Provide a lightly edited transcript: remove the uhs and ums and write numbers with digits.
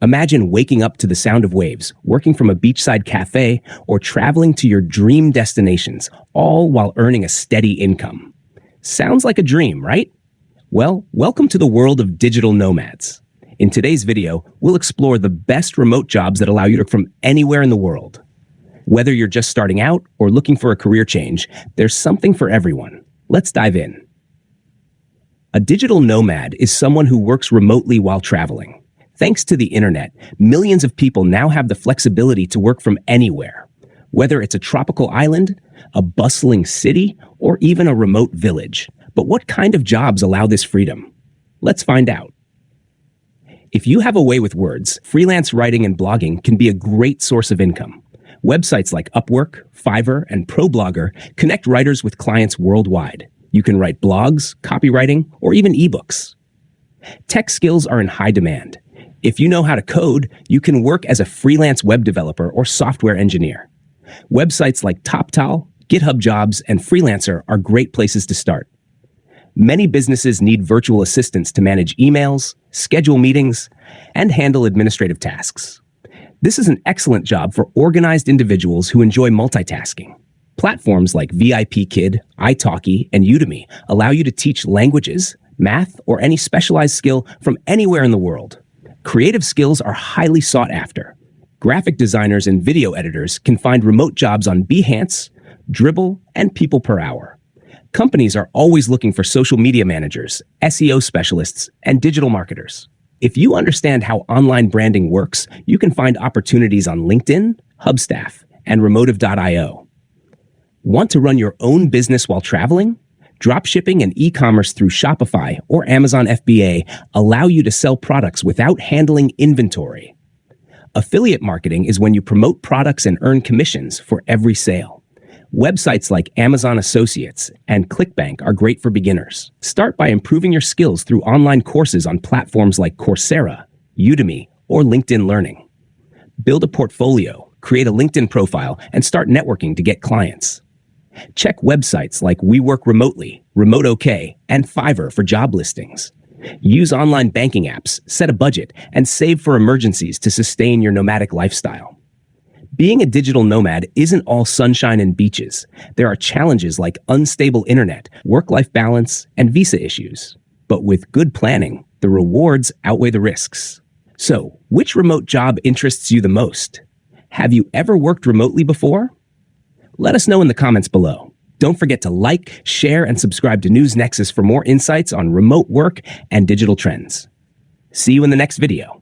Imagine waking up to the sound of waves, working from a beachside cafe, or traveling to your dream destinations, all while earning a steady income. Sounds like a dream, right? Well, welcome to the world of digital nomads. In today's video, we'll explore the best remote jobs that allow you to work from anywhere in the world. Whether you're just starting out or looking for a career change, there's something for everyone. Let's dive in. A digital nomad is someone who works remotely while traveling. Thanks to the internet, millions of people now have the flexibility to work from anywhere. Whether it's a tropical island, a bustling city, or even a remote village. But what kind of jobs allow this freedom? Let's find out. If you have a way with words, freelance writing and blogging can be a great source of income. Websites like Upwork, Fiverr, and ProBlogger connect writers with clients worldwide. You can write blogs, copywriting, or even ebooks. Tech skills are in high demand. If you know how to code, you can work as a freelance web developer or software engineer. Websites like Toptal, GitHub Jobs, and Freelancer are great places to start. Many businesses need virtual assistants to manage emails, schedule meetings, and handle administrative tasks. This is an excellent job for organized individuals who enjoy multitasking. Platforms like VIPKid, iTalki, and Udemy allow you to teach languages, math, or any specialized skill from anywhere in the world. Creative skills are highly sought after. Graphic designers and video editors can find remote jobs on Behance, Dribbble, and People Per Hour. Companies are always looking for social media managers, SEO specialists, and digital marketers. If you understand how online branding works, you can find opportunities on LinkedIn, Hubstaff, and Remotive.io. Want to run your own business while traveling? Dropshipping and e-commerce through Shopify or Amazon FBA allow you to sell products without handling inventory. Affiliate marketing is when you promote products and earn commissions for every sale. Websites like Amazon Associates and ClickBank are great for beginners. Start by improving your skills through online courses on platforms like Coursera, Udemy, or LinkedIn Learning. Build a portfolio, create a LinkedIn profile, and start networking to get clients. Check websites like We Work Remotely, Remote OK, and Fiverr for job listings. Use online banking apps, set a budget, and save for emergencies to sustain your nomadic lifestyle. Being a digital nomad isn't all sunshine and beaches. There are challenges like unstable internet, work-life balance, and visa issues. But with good planning, the rewards outweigh the risks. So, which remote job interests you the most? Have you ever worked remotely before? Let us know in the comments below. Don't forget to like, share, and subscribe to News Nexus for more insights on remote work and digital trends. See you in the next video.